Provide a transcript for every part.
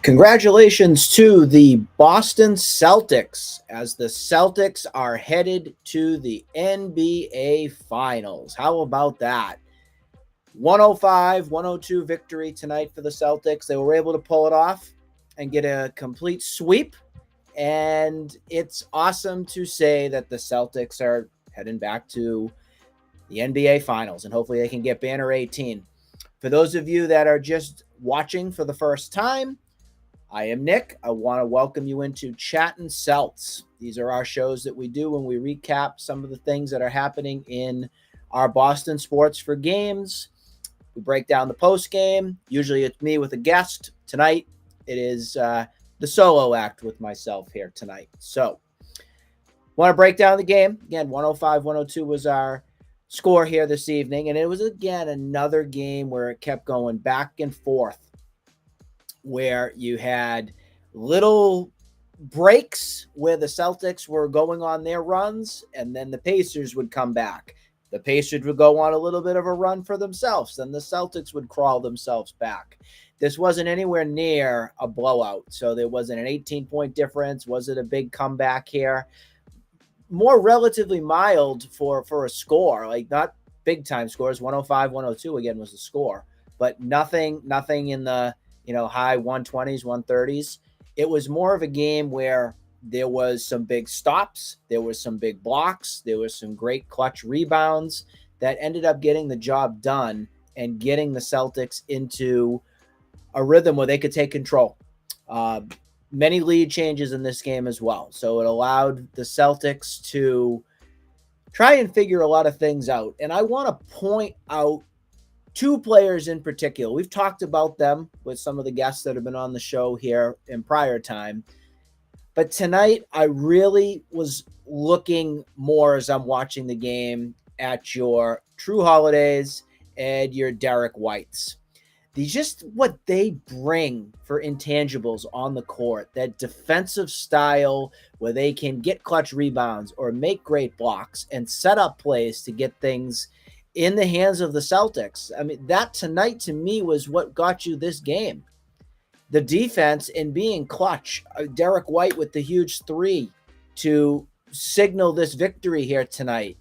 Congratulations to the Boston Celtics as the Celtics are headed to the NBA Finals. How about that? 105-102 victory tonight for the Celtics. They were able to pull it off and get a complete sweep. And it's awesome to say that the Celtics are heading back to the NBA Finals, and hopefully they can get banner 18. For those of you that are just watching for the first time, I am Nick. I want to welcome you into Chattin Celts. These are our shows that we do when we recap some of the things that are happening in our Boston sports for games. We break down the post game. Usually it's me with a guest. Tonight it is the solo act with myself here tonight. So want to break down the game. Again, 105-102 was our score here this evening. And it was, again, another game where it kept going back and forth, where you had little breaks where the Celtics were going on their runs, and then the Pacers would come back. The Pacers would go on a little bit of a run for themselves, then the Celtics would crawl themselves back. This wasn't anywhere near a blowout, so there wasn't an 18-point difference. Was it a big comeback here? More relatively mild for a score, like not big-time scores. 105-102 again was the score, but nothing in the high 120s, 130s. It was more of a game where there was some big stops, there was some big blocks, there was some great clutch rebounds that ended up getting the job done and getting the Celtics into a rhythm where they could take control. Many lead changes in this game as well. So it allowed the Celtics to try and figure a lot of things out. And I want to point out two players in particular. We've talked about them with some of the guests that have been on the show here in prior time. But tonight, I really was looking more as I'm watching the game at your True Holidays and your Derek Whites. Just what they bring for intangibles on the court, that defensive style where they can get clutch rebounds or make great blocks and set up plays to get things in the hands of the Celtics. I mean, that tonight to me was what got you this game. The defense and being clutch. Derek White with the huge three to signal this victory here tonight.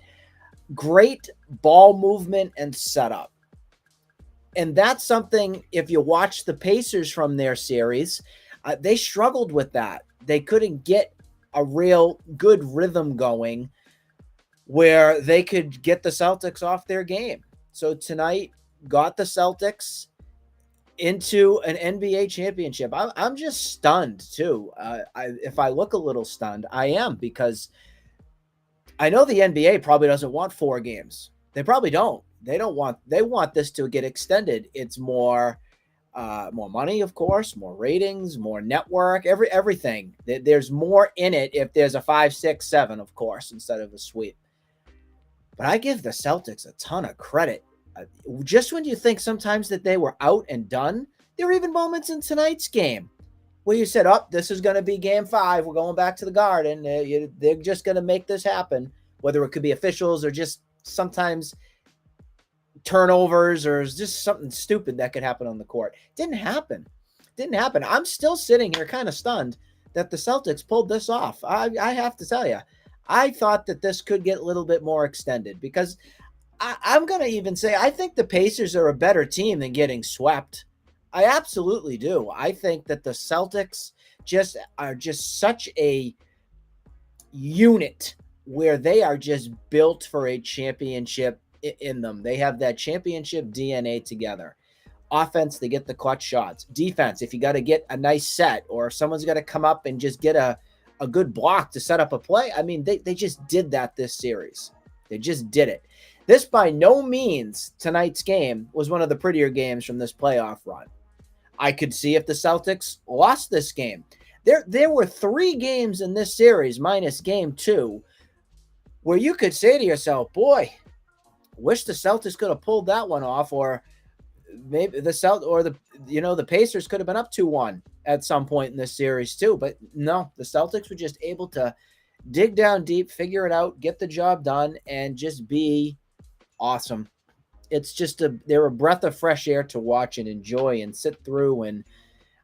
Great ball movement and setup. And that's something, if you watch the Pacers from their series, they struggled with that. They couldn't get a real good rhythm going where they could get the Celtics off their game. So tonight got the Celtics into an NBA championship. I'm just stunned too. If I look a little stunned, I am, because I know the NBA probably doesn't want 4 games. They probably don't. They want this to get extended. It's more money, of course, more ratings, more network, everything. There's more in it if there's a 5, 6, 7, of course, instead of a sweep. But I give the Celtics a ton of credit. Just when you think sometimes that they were out and done, there were even moments in tonight's game where you said, this is going to be game 5. We're going back to the Garden. They're just going to make this happen, whether it could be officials or just sometimes turnovers or just something stupid that could happen on the court. Didn't happen. I'm still sitting here kind of stunned that the Celtics pulled this off. I have to tell you, I thought that this could get a little bit more extended, because I'm going to even say I think the Pacers are a better team than getting swept. I absolutely do. I think that the Celtics are just such a unit where they are just built for a championship in them. They have that championship DNA together. Offense, they get the clutch shots. Defense, if you got to get a nice set or someone's got to come up and just get a good block to set up a play. I mean, they just did that this series. They just did it. This by no means, tonight's game, was one of the prettier games from this playoff run. I could see if the Celtics lost this game. There were 3 games in this series, minus game 2, where you could say to yourself, boy, wish the Celtics could have pulled that one off, or maybe the Pacers could have been up 2-1 at some point in this series too. But no, the Celtics were just able to dig down deep, figure it out, get the job done, and just be awesome. It's just they're a breath of fresh air to watch and enjoy and sit through. And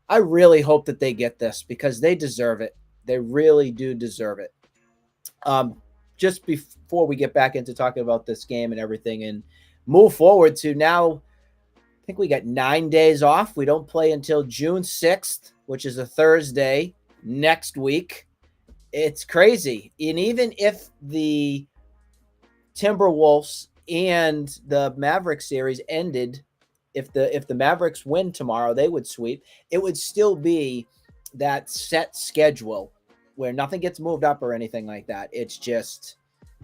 I really hope that they get this because they deserve it. They really do deserve it. Um, just before we get back into talking about this game and everything and move forward to now, I think we got 9 days off. We don't play until June 6th, which is a Thursday next week. It's crazy. And even if the Timberwolves and the Mavericks series ended, if the Mavericks win tomorrow, they would sweep. It would still be that set schedule where nothing gets moved up or anything like that. It's just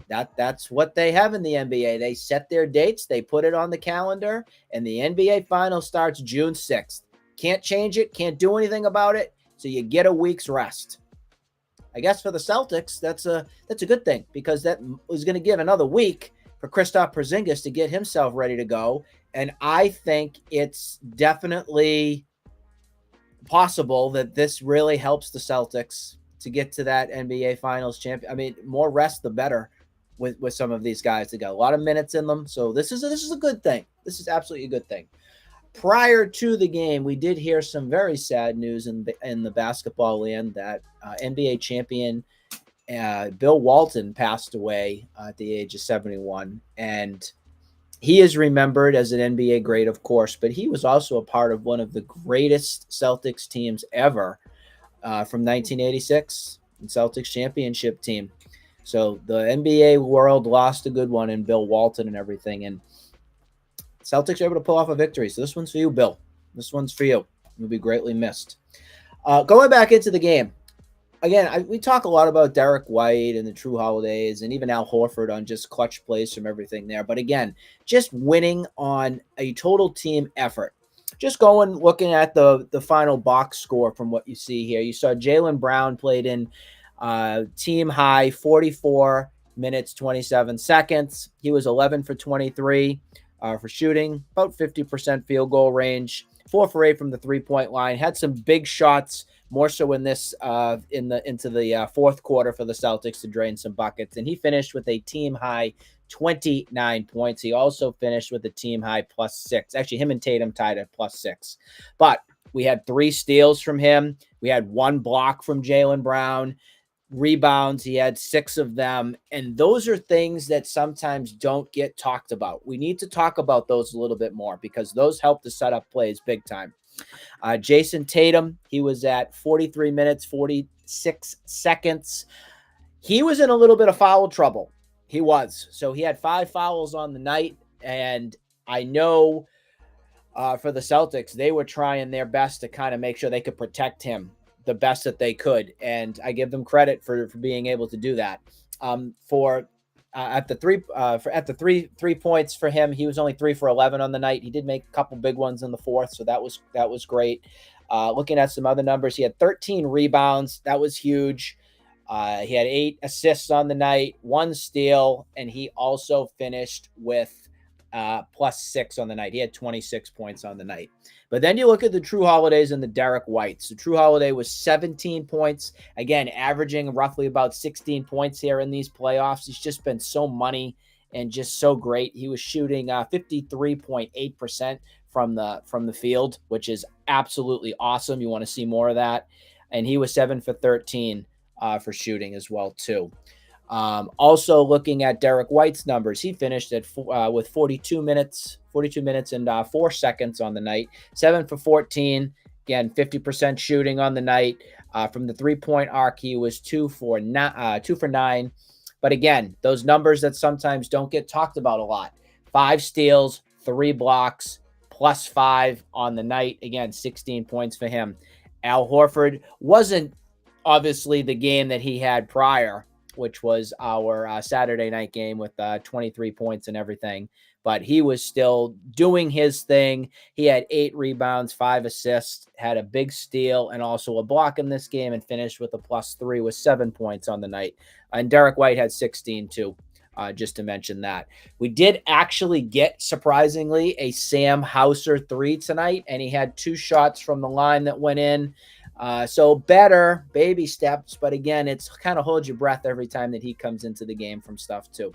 that's what they have in the NBA. They set their dates, they put it on the calendar, and the NBA final starts June 6th. Can't change it, can't do anything about it. So you get a week's rest. I guess for the Celtics, that's a good thing because that was going to give another week for Kristaps Porzingis to get himself ready to go. And I think it's definitely possible that this really helps the Celtics to get to that NBA Finals champion. I mean, more rest the better with some of these guys. They got a lot of minutes in them, so this is a good thing. This is absolutely a good thing. Prior to the game, we did hear some very sad news in the basketball land that NBA champion Bill Walton passed away at the age of 71. And he is remembered as an NBA great, of course, but he was also a part of one of the greatest Celtics teams ever from 1986, the Celtics championship team. So the NBA world lost a good one in Bill Walton and everything. And Celtics are able to pull off a victory. So this one's for you, Bill. This one's for you. You'll be greatly missed. Going back into the game, again, we talk a lot about Derek White and the True Holidays and even Al Horford on just clutch plays from everything there. But again, just winning on a total team effort. Just looking at the final box score from what you see here. You saw Jaylen Brown played in team high 44 minutes, 27 seconds. He was 11 for 23 for shooting, about 50% field goal range, 4 for 8 from the 3-point line. Had some big shots, more so in this into the fourth quarter for the Celtics to drain some buckets. And he finished with a team high 29 points. He also finished with a team high +6. Actually, him and Tatum tied at +6. But we had 3 steals from him. We had 1 block from Jaylen Brown. Rebounds, he had 6 of them. And those are things that sometimes don't get talked about. We need to talk about those a little bit more because those help to set up plays big time. Jason Tatum, he was at 43 minutes, 46 seconds. He was in a little bit of foul trouble. He was. So he had 5 fouls on the night. And I know for the Celtics, they were trying their best to kind of make sure they could protect him the best that they could. And I give them credit for being able to do that. At the 3 points for him, he was only 3 for 11 on the night. He did make a couple big ones in the fourth, so that was great. Looking at some other numbers, he had 13 rebounds. That was huge. He had 8 assists on the night, 1 steal, and he also finished with +6 on the night. He had 26 points on the night. But then you look at the True Holidays and the Derek Whites. The True Holiday was 17 points. Again, averaging roughly about 16 points here in these playoffs. He's just been so money and just so great. He was shooting 53.8% from the field, which is absolutely awesome. You want to see more of that. And he was 7 for 13 for shooting as well, too. Also looking at Derek White's numbers, he finished with 42 minutes and 4 seconds on the night, 7 for 14. Again, 50% shooting on the night. From the 3-point arc, he was 2 for 9. But again, those numbers that sometimes don't get talked about a lot: 5 steals, 3 blocks, +5 on the night. Again, 16 points for him. Al Horford wasn't obviously the game that he had prior, which was our Saturday night game with 23 points and everything. But he was still doing his thing. He had 8 rebounds, 5 assists, had a big steal, and also a block in this game, and finished with a +3 with 7 points on the night. And Derek White had 16 too, just to mention that. We did actually get, surprisingly, a Sam Hauser 3 tonight, and he had 2 shots from the line that went in. So better, baby steps, but again, it's kind of hold your breath every time that he comes into the game from stuff too.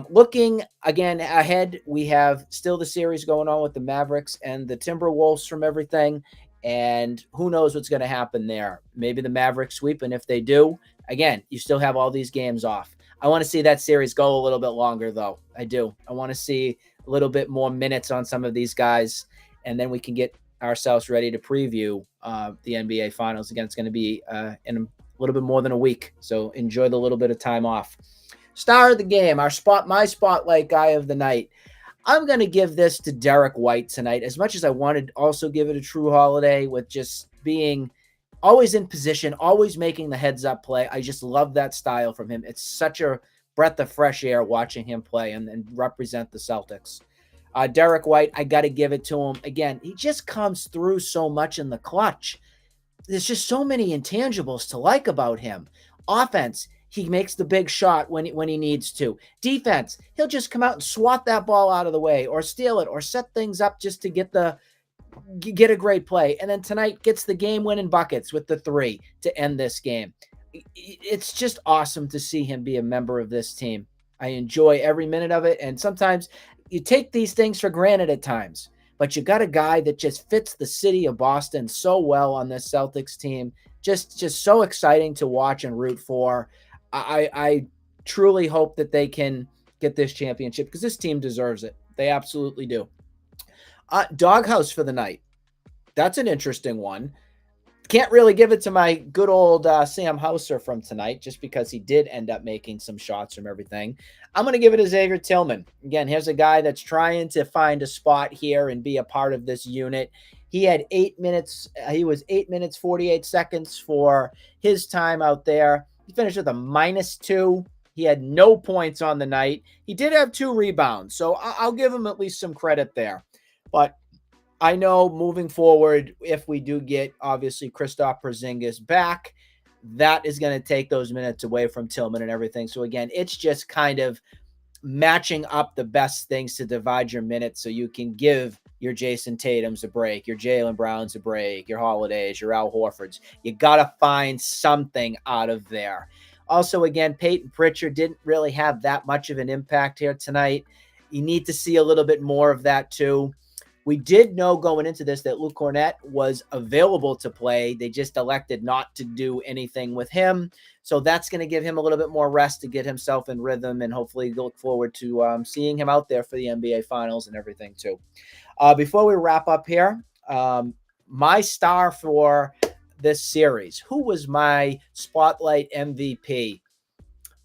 Looking again ahead, we have still the series going on with the Mavericks and the Timberwolves from everything. And who knows what's going to happen there. Maybe the Mavericks sweep, and if they do, again, you still have all these games off. I want to see that series go a little bit longer, though. I do. I want to see a little bit more minutes on some of these guys, and then we can get ourselves ready to preview the NBA Finals. Again, it's going to be in a little bit more than a week, so enjoy the little bit of time off. Star of the game, my spotlight guy of the night. I'm going to give this to Derek White tonight, as much as I wanted to also give it a True Holiday with just being always in position, always making the heads-up play. I just love that style from him. It's such a breath of fresh air watching him play and represent the Celtics. Derek White, I got to give it to him. Again, he just comes through so much in the clutch. There's just so many intangibles to like about him. Offense, he makes the big shot when he needs to. Defense, he'll just come out and swat that ball out of the way or steal it or set things up just to get a great play. And then tonight gets the game-winning buckets with the 3 to end this game. It's just awesome to see him be a member of this team. I enjoy every minute of it. And sometimes you take these things for granted at times, but you got a guy that just fits the city of Boston so well on this Celtics team. Just so exciting to watch and root for. I truly hope that they can get this championship because this team deserves it. They absolutely do. Doghouse for the night. That's an interesting one. Can't really give it to my good old Sam Hauser from tonight just because he did end up making some shots from everything. I'm going to give it to Xavier Tillman. Again, here's a guy that's trying to find a spot here and be a part of this unit. He had 8 minutes. He was 8 minutes, 48 seconds for his time out there. He finished with a -2. He had no points on the night. He did have 2 rebounds, so I'll give him at least some credit there. But I know moving forward, if we do get, obviously, Kristaps Porzingis back, that is going to take those minutes away from Tillman and everything. So, again, it's just kind of matching up the best things to divide your minutes so you can give your Jason Tatums a break, your Jaylen Browns a break, your Holidays, your Al Horfords. You got to find something out of there. Also, again, Peyton Pritchard didn't really have that much of an impact here tonight. You need to see a little bit more of that too. We did know going into this that Luke Cornett was available to play. They just elected not to do anything with him. So that's going to give him a little bit more rest to get himself in rhythm, and hopefully look forward to seeing him out there for the NBA Finals and everything too. Before we wrap up here, my star for this series, who was my spotlight MVP?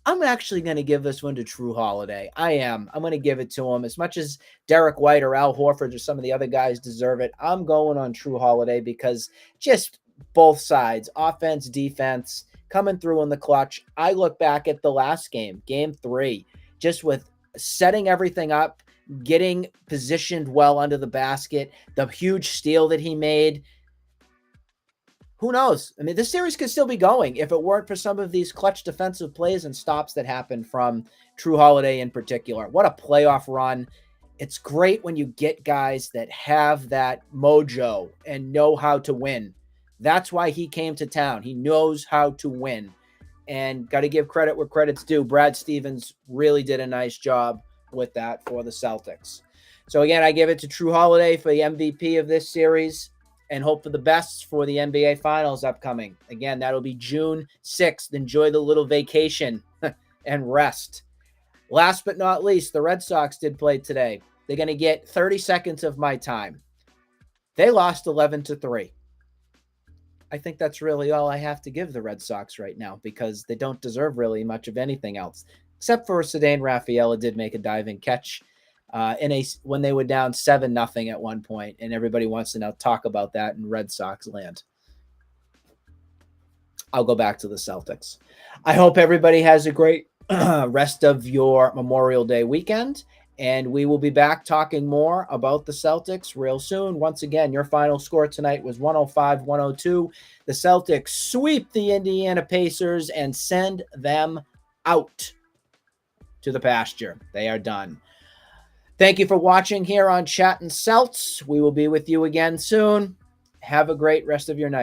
I'm actually going to give this one to True Holiday. I am. I'm going to give it to him. As much as Derek White or Al Horford or some of the other guys deserve it, I'm going on True Holiday because just both sides, offense, defense, coming through in the clutch. I look back at the last game, game 3, just with setting everything up, getting positioned well under the basket, the huge steal that he made. Who knows? I mean, this series could still be going if it weren't for some of these clutch defensive plays and stops that happen from True Holiday in particular. What a playoff run. It's great when you get guys that have that mojo and know how to win. That's why he came to town. He knows how to win. And got to give credit where credit's due. Brad Stevens really did a nice job with that for the Celtics. So again, I give it to True Holiday for the MVP of this series, and hope for the best for the NBA Finals upcoming. Again, that'll be June 6th. Enjoy the little vacation and rest. Last but not least, the Red Sox did play today. They're going to get 30 seconds of my time. They lost 11-3. I think that's really all I have to give the Red Sox right now because they don't deserve really much of anything else, except for Ceddanne Rafaela did make a diving catch when they were down 7-0 at one point, and everybody wants to now talk about that in Red Sox land. I'll go back to the Celtics. I hope everybody has a great rest of your Memorial Day weekend, and we will be back talking more about the Celtics real soon. Once again, your final score tonight was 105-102. The Celtics sweep the Indiana Pacers and send them out to the pasture. They are done. Thank you for watching here on Chattin Celts. We will be with you again soon. Have a great rest of your night.